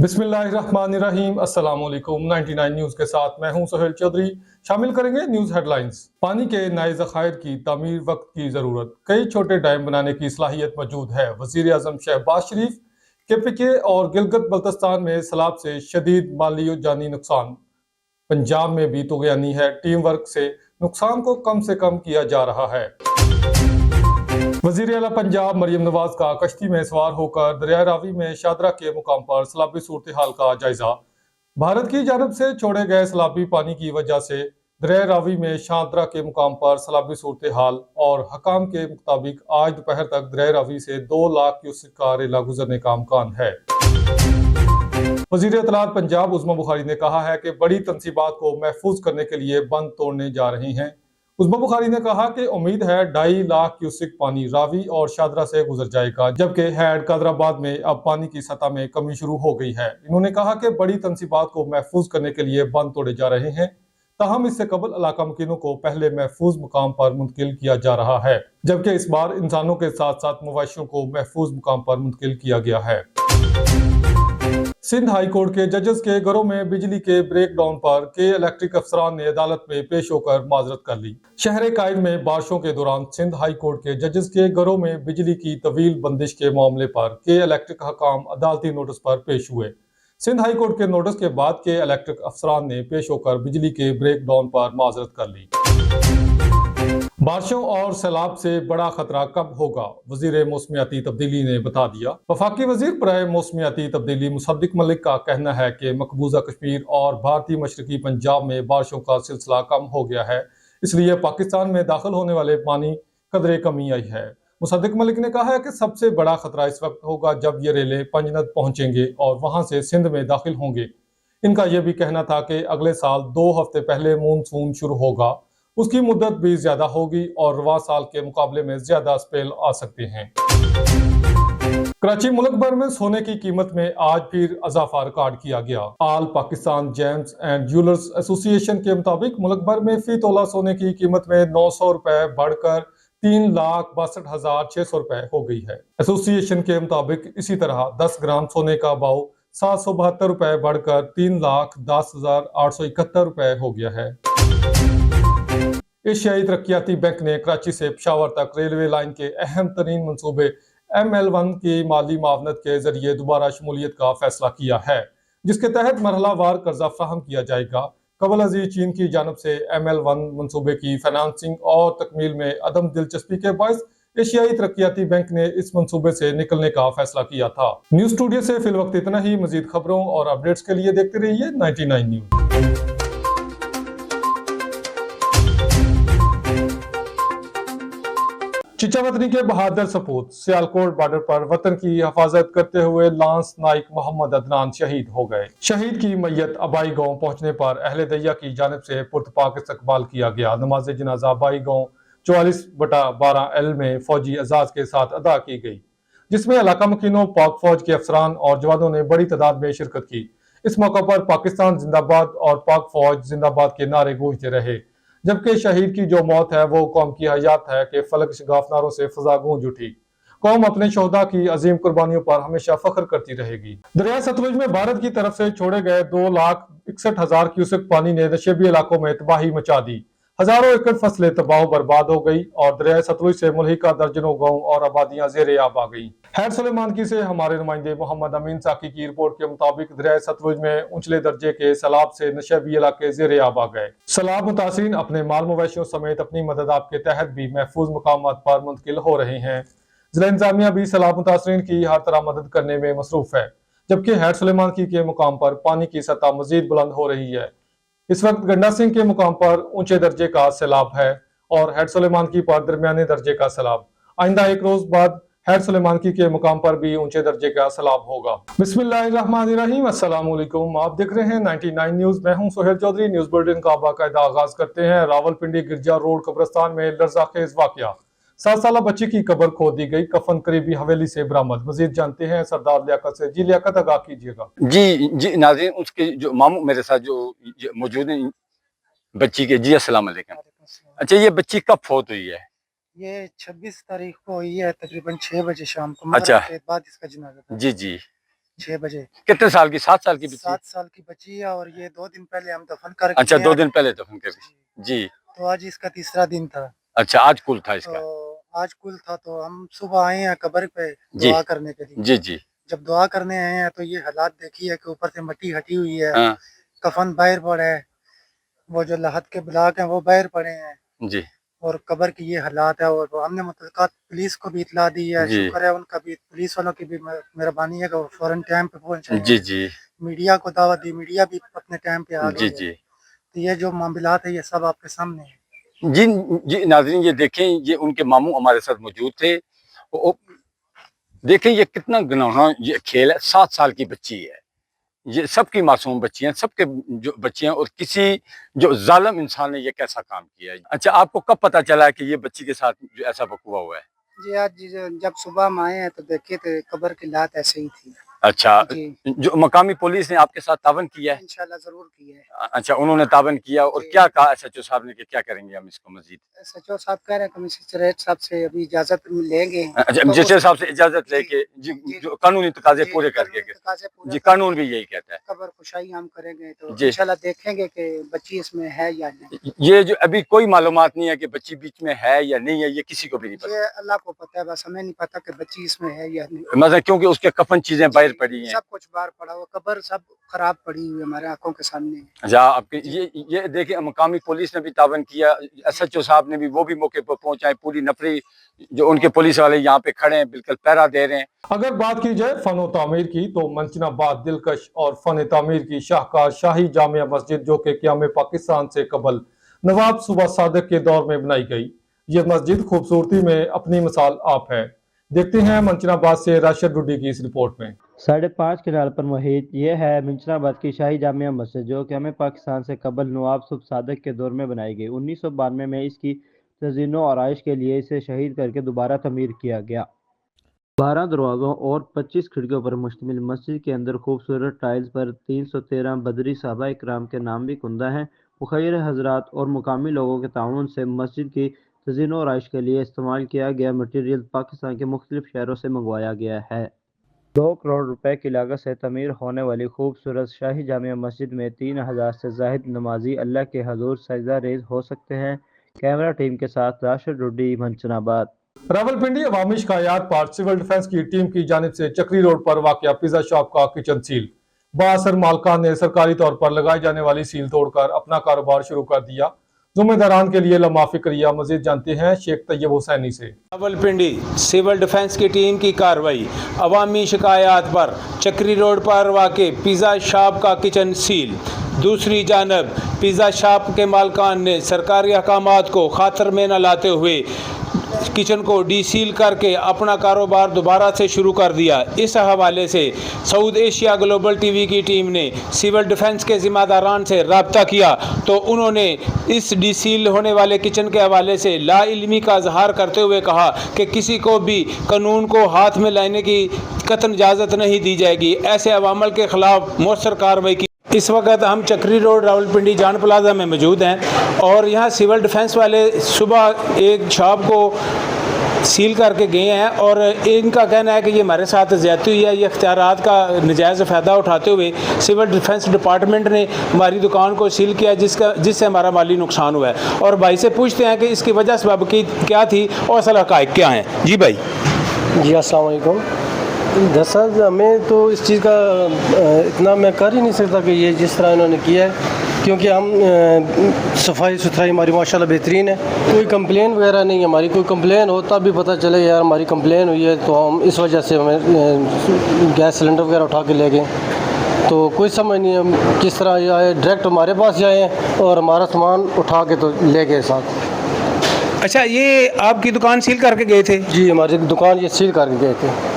बिस्मिल्लाहिर्रहमानिर्रहीम। अस्सलाम वालेकुम। 99 न्यूज़ के साथ मैं हूं सोहेल चौधरी। शामिल करेंगे न्यूज़ हेडलाइंस। पानी के नए ज़खायर की तामीर वक्त की ज़रूरत, कई छोटे डैम बनाने की सलाहियत मौजूद है। वज़ीर आज़म शहबाज शरीफ। KPK और गिलगित बल्तिस्तान में सैलाब से शदीद माली और जानी नुकसान। पंजाब में भी तुग़यानी है, टीम वर्क से नुकसान को कम से कम किया जा रहा है। वज़ीर आला पंजाब मरियम नवाज का कश्ती में सवार होकर दरिया रावी में शादरा के मुकाम पर सैलाबी सूरत हाल का जायजा। भारत की जानब से छोड़े गए सैलाबी पानी की वजह से दरिया रावी में शादरा के मुकाम पर सैलाबी सूरत हाल, और हकाम के मुताबिक आज दोपहर तक दरिया रावी से 2 लाख क्यूसेक का रेला गुजरने का अमकान है। वज़ीर इत्तलात पंजाब उस्मा बुखारी ने कहा है कि बड़ी तनसीबात को महफूज करने के लिए बंद तोड़ने जा रहे हैं। उस्मा बुखारी ने कहा कि उम्मीद है 2.5 लाख क्यूसेक पानी रावी और शादरा से गुजर जाएगा, जबकि हैड कादराबाद में अब पानी की सतह में कमी शुरू हो गई है। इन्होंने कहा कि बड़ी तनसीबात को महफूज करने के लिए बंद तोड़े जा रहे हैं, ताहम इससे कबल इलाका मुकीनों को पहले महफूज मुकाम पर मुंतकिल किया जा रहा है, जबकि इस बार इंसानों के साथ साथ मवेशियों को महफूज मुकाम पर मुंतकिल किया गया है। सिंध हाई कोर्ट के जजेस के घरों में बिजली के ब्रेक डाउन पर के इलेक्ट्रिक अफसरान ने अदालत में पेश होकर माजरत कर ली। शहर कायद में बारिशों के दौरान सिंध हाई कोर्ट के जजेस के घरों में बिजली की तवील बंदिश के मामले पर के इलेक्ट्रिक हकाम अदालती नोटिस पर पेश हुए। सिंध हाई कोर्ट के नोटिस के बाद के इलेक्ट्रिक अफसरान ने पेश होकर बिजली के ब्रेक डाउन पर माजरत कर ली। बारिशों और सैलाब से बड़ा खतरा कब होगा, वजीर मौसमियाती तब्दीली ने बता दिया। वफाकी वजीर बराए मौसमियाती तब्दीली मुसद्दिक मलिक का कहना है कि मकबूजा कश्मीर और भारतीय मशरकी पंजाब में बारिशों का सिलसिला कम हो गया है, इसलिए पाकिस्तान में दाखिल होने वाले पानी कदरे कमी आई है। मुसद्दिक मलिक ने कहा है कि सबसे बड़ा खतरा इस वक्त होगा जब ये रेले पंजनद पहुंचेंगे और वहां से सिंध में दाखिल होंगे। इनका यह भी कहना था कि अगले साल 2 हफ्ते पहले मानसून शुरू होगा, उसकी मुद्दत भी ज्यादा होगी और रवा साल के मुकाबले में ज्यादा स्पेल आ सकते हैं। कराची मुल्क भर में सोने की कीमत में आज फिर इजाफा रिकॉर्ड किया गया। All Pakistan gems and jewellers association के मुताबिक मुल्क भर में फी तोला सोने की कीमत में 900 रुपए बढ़कर 3,62,600 रुपए हो गई है। एसोसिएशन के मुताबिक इसी तरह 10 ग्राम सोने का भाव 772 रुपए बढ़कर 3,10,871 रुपए हो गया है। एशियाई तरक्याती बैंक ने कराची से पेशावर तक रेलवे लाइन के अहम तरीन मंसूबे ML1 की माली मावनत के जरिए दोबारा शमूलियत का फैसला किया है, जिसके तहत मरहलावार कर्जा फ्राहम किया जाएगा। कबल अजीज चीन की जानब से ML1 मंसूबे की फाइनेंसिंग और तकमील में अदम दिलचस्पी के बायस एशियाई तरक्याती बैंक ने इस मंसूबे से निकलने का फैसला किया था। न्यूज स्टूडियो से फिल वक्त इतना ही। मजीद खबरों और अपडेट्स के लिए देखते रहिए 99 न्यूज। चिचावतनी के बहादुर सपूत सियालकोट बॉर्डर पर वतन की हिफाजत करते हुए लांस नाइक मोहम्मद अदनान शहीद हो गए। शहीद की मैयत अबाई गांव पहुंचने पर अहले दैया की जानिब से पुरतपाक इस्तकबाल किया गया। नमाज जनाजा अबाई गांव 44/12L में फौजी एजाज के साथ अदा की गई, जिसमें इलाका मुकीनों, पाक फौज के अफसरान और जवानों ने बड़ी तादाद में शिरकत की। इस मौका पर पाकिस्तान जिंदाबाद और पाक फौज जिंदाबाद के नारे गूंजते रहे, जबकि शहीद की जो मौत है वो कौम की हयात है कि फलक शगाफ नारों से फजा गूंज उठी। कौम अपने शोहदा की अजीम कुर्बानियों पर हमेशा फख्र करती रहेगी। दरिया सतलुज में भारत की तरफ से छोड़े गए 2,61,000 क्यूसेक पानी ने नशेबी इलाकों में तबाही मचा दी। हजारों एकड़ फसलें तबाह बर्बाद हो गई और दरिया सतलुज से मुल्हिका दर्जनों गांव और आबादियां जेरे आब आ गई। हैर सुलेमानकी से हमारे नुमाइंदे मोहम्मद अमीन साकी की रिपोर्ट के मुताबिक दरिया सतलुज में ऊंचले दर्जे के सैलाब से नशेबी इलाके जेरे आब आ गए। सैलाब मुतासिरीन अपने माल मवेशियों समेत अपनी मदद आपके तहत भी महफूज मकामात पर मुंतकिल हो रहे हैं। जिला इंतजामिया भी सैलाब मुतासिरीन की हर तरह मदद करने में मसरूफ है, जबकि हैर सुलेमानकी के मुकाम पर पानी की सतह मजीद बुलंद हो रही है। इस वक्त गंडा सिंह के मुकाम पर ऊंचे दर्जे का सैलाब है और हैर सुलेमानकी पर दरमियाने दर्जे का सैलाब। आइंदा एक रोज बाद हैर सुलेमानकी के मुकाम पर भी ऊंचे दर्जे का सैलाब होगा। बिस्मिल्लाहिर्रहमानिर्रहीम। अस्सलाम वालेकुम। आप देख रहे हैं 99 न्यूज। मैं हूं सोहेल चौधरी। न्यूज बुलेटिन का बाकायदा आगाज करते हैं। रावलपिंडी गिरजा रोड कब्रिस्तान में लर्जाखेज वाकया, 7 साल बच्ची की कब्र खोद दी गई, कफन करीबी हवेली से बरामद। मजीद जानते हैं सरदार लियाकत से। जी लियाकत, आगाह कीजिएगा। जी नाज़रीन, उसके जो मामू मेरे साथ जो मौजूद हैं बच्ची के। जी अस्सलाम वालेकुम। अच्छा, ये बच्ची कब फौत हुई है? ये 26 तारीख को हुई है, तकरीबन 6 बजे शाम को। अच्छा, के बाद इसका जनाजा था। जी। 6 बजे। कितने साल की? 7 साल की बच्ची? 7 साल की बच्ची है और ये 2 दिन पहले हम दफन कर अच्छा, गए 2 हैं। दिन पहले दफन कर दी। जी। तो आज इसका तीसरा दिन था। अच्छा, आज कुल था इसका? तो आज कुल था, तो हम सुबह आए हैं कब्र पे जी। दुआ करने के लिए। जी जी। जब दुआ करने आए हैं तो ये हालात देखी है कि ऊपर से मिट्टी हटी हुई है, हाँ। कफन बाहर पड़ा है, वो जो लहद के ब्लॉक हैं वो बाहर पड़े हैं, जी और कब्र की ये हालात है। और हमने मुतलका पुलिस को भी इतला दी है। जी। शुक्र है उनका भी, पुलिस वालों की भी मेहरबानी है कि वो फौरन टाइम पे पहुंचे हैं। जी जी। मीडिया को दावत दी, मीडिया भी अपने टाइम पे आ जी गई है। जी। तो ये जो मामलात है ये सब आपके सामने है। जी जी नाज़रीन, ये देखें, ये उनके मामू हमारे साथ मौजूद थे। देखें ये कितना गुनाह ये खेल है। 7 साल की बच्ची है, ये सबकी मासूम बच्ची हैं, सबके जो बच्चे हैं, और किसी जो जालिम इंसान ने ये कैसा काम किया है। अच्छा, आपको कब पता चला कि ये बच्ची के साथ जो ऐसा वक़्वा हुआ है? जी आज जब सुबह हम आए हैं तो देखे थे कब्र की लात ऐसे ही थी। अच्छा, जी। जो मकामी पुलिस ने आपके साथ तावन किया है? इंशाल्लाह जरूर की है। अच्छा, उन्होंने तावन किया, और जी। क्या कहा एसएचओ साहब ने कि क्या करेंगे हम इसको मजीद? सचिव साहब कह रहे हैं कमिश्नरेट साहब से अभी इजाजत लेंगे। अच्छा, तो मजिस्ट्रेट उस- साहब से इजाजत जी, लेके जी, जो कानूनी तकाजे जी, पूरे करके कानूनी तकाजे पूरे जी, करके कानून भी यही कहता है। कब्र कुशाई हम करेंगे तो जी। इंशाल्लाह देखेंगे कि बच्ची इसमें है या नहीं। ये जो अभी कोई मालूमात नहीं है कि बच्ची बीच में है या नहीं है, ये किसी को भी नहीं पता। ये अल्लाह को पता है, बस हमें नहीं पता कि बच्ची इसमें है या नहीं। मतलब क्योंकि उसके कफन चीजें बाहर पड़ी हैं। सब कुछ बाहर पड़ा हुआ, कब्र सब खराब पड़ी हुई है हमारे आंखों के सामने। अच्छा, आपके ये देखिए, मकामी पुलिस ने भी तावन किया, एसएचओ साहब ने भी, वो भी मौके पर पहुंचाए। पूरी नफरी जो उनके पुलिस वाले यहाँ पे खड़े हैं, बिल्कुल पहरा दे रहे हैं। अगर बात की जाए फन तामीर की तो मंचनाबाद दिलकश और फन तामीर की शाहकार शाही जामिया मस्जिद, जो कि क़याम पाकिस्तान से कबल नवाब सूबा सादक के दौर में बनाई गई, ये मस्जिद खूबसूरती में अपनी मिसाल आप है। देखते हैं मंचनाबाद से राशिद डुड्डी की इस रिपोर्ट में। 5.5 कनाल पर मुहित ये है मंचनाबाद की शाही जामिया मस्जिद, जो कि हमें पाकिस्तान से कबल नवाब सूबा सादक के दौर में बनाई गई। 1992 में इसकी तज़ीन व आराइश के लिए इसे शहीद करके दोबारा तमीर किया गया। 12 दरवाज़ों और 25 खिड़कियों पर मुश्तमिल मस्जिद के अंदर खूबसूरत टाइल्स पर 313 बदरी साहबा इकराम के नाम भी कुंदा हैं। मुखैर हजरात और मुकामी लोगों के ताउन से मस्जिद की तज़ीन व आराइश के लिए इस्तेमाल किया गया मटीरियल पाकिस्तान के मुख्तलिफ शहरों से मंगवाया गया है। 2 करोड़ रुपए की लागत से तमीर होने वाली खूबसूरत शाही जामिया मस्जिद में 3000 से ज़ाहिद नमाजी अल्लाह के हजूर सजदा रेज़ हो सकते हैं। कैमरा टीम के साथ राशिद डुड्डी, मंचनाबाद। रावलपिंडी अवामी शिकायत पर सिविल डिफेंस की टीम की जानिब से चक्री रोड पर वाक़या पिज़्ज़ा शॉप का किचन सील। बाअसर मालकान ने सरकारी तौर पर लगाई जाने वाली सील तोड़कर अपना कारोबार शुरू कर दिया। जुम्मेदारान के लिए लम्हा फिक्रिया। मजीद जानते हैं शेख तैयब हुसैनी से। रावलपिंडी सिविल डिफेंस की टीम की कार्रवाई। अवामी शिकायत पर चक्री रोड पर वाक़े पिज़्ज़ा शॉप का किचन सील। दूसरी जानब पिज़्ज़ा शॉप के मालकान ने सरकारी अहकामात को खातर में न लाते हुए किचन को डीसील करके अपना कारोबार दोबारा से शुरू कर दिया। इस हवाले से साउथ एशिया ग्लोबल टीवी की टीम ने सिविल डिफेंस के ज़िम्मेदारान से रब्ता किया तो उन्होंने इस डीसील होने वाले किचन के हवाले से लाइल्मी का इजहार करते हुए कहा कि किसी को भी कानून को हाथ में लाने की कतई इजाज़त नहीं दी जाएगी। ऐसे अवामल के खिलाफ मौसर कार्रवाई की। इस वक्त हम चक्री रोड रावलपिंडी जान प्लाजा में मौजूद हैं और यहाँ सिविल डिफेंस वाले सुबह एक शॉप को सील करके गए हैं और इनका कहना है कि ये हमारे साथ ज़्यादती हुई है। ये इख्तियारात का नजायज़ फ़ायदा उठाते हुए सिविल डिफेंस डिपार्टमेंट ने हमारी दुकान को सील किया, जिससे हमारा माली नुकसान हुआ है। और भाई से पूछते हैं कि इसकी वजह सबब की क्या थी और असल हक़ाइक़ क्या हैं। जी भाई। जी अस्सलाम वालेकुम। दरअसल हमें तो इस चीज़ का इतना मैं कर ही नहीं सकता कि ये जिस तरह इन्होंने किया है, क्योंकि हम सफाई सुथराई हमारी माशाल्लाह बेहतरीन है। कोई कंप्लेन वगैरह नहीं है हमारी। कोई कंप्लेन होता भी पता चले यार हमारी कंप्लेन हुई है तो हम इस वजह से हमें गैस सिलेंडर वगैरह उठा के ले गए। तो कोई समझ नहीं है किस तरह ये आए, डायरेक्ट हमारे पास जाए और हमारा सामान उठा के तो ले गए साथ। अच्छा, ये आपकी दुकान सील करके गए थे? जी हमारी दुकान ये सील करके गए थे।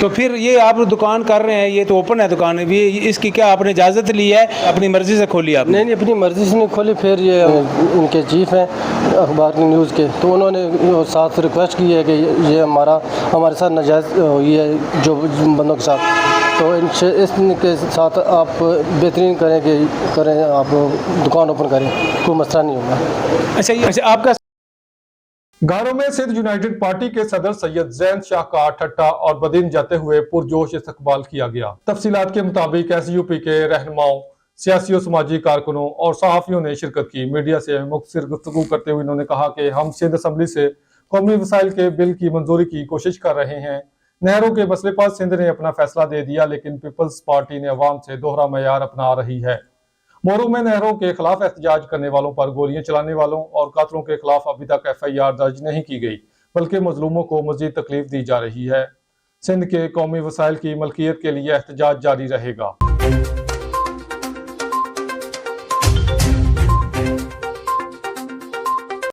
तो फिर ये आप दुकान कर रहे हैं, ये तो ओपन है दुकान भी, इसकी क्या आपने इजाज़त ली है? अपनी मर्ज़ी से खोली आपने? नहीं, अपनी मर्ज़ी से नहीं खोली। फिर ये इनके चीफ़ हैं अखबार की न्यूज़ के, तो उन्होंने साथ रिक्वेस्ट की है कि ये हमारे साथ नाजायज़ हुई है जो बंदों के साथ, तो इसके साथ आप बेहतरीन करें आप दुकान ओपन करें, कोई मसला नहीं होगा। अच्छा, आपका गारो में सिंध यूनाइटेड पार्टी के सदर सैयद जैन शाह का ठट्टा और बदीन जाते हुए पुरजोश इस्तकबाल किया गया। तफसीलात के मुताबिक एसयूपी के रहनुमाओं, सियासी और समाजी कारकुनों और सहाफियों ने शिरकत की। मीडिया से मुख्तसर गुफ्तगू करते हुए इन्होंने कहा कि हम सिंध असम्बली से कौमी वसाइल के बिल की मंजूरी की कोशिश कर रहे हैं। नहरों के मसले पर सिंध ने अपना फैसला दे दिया, लेकिन पीपल्स पार्टी ने अवाम से दोहरा मयार अपना रही है। मोरू में नहरों के खिलाफ एहतजाज करने वालों पर गोलियां चलाने वालों और कातलों के खिलाफ अभी तक FIR दर्ज नहीं की गई, बल्कि मजलूमों को मजीद तकलीफ दी जा रही है। सिंध के कौमी वसाइल की मलकियत के लिए एहतजाज जारी रहेगा।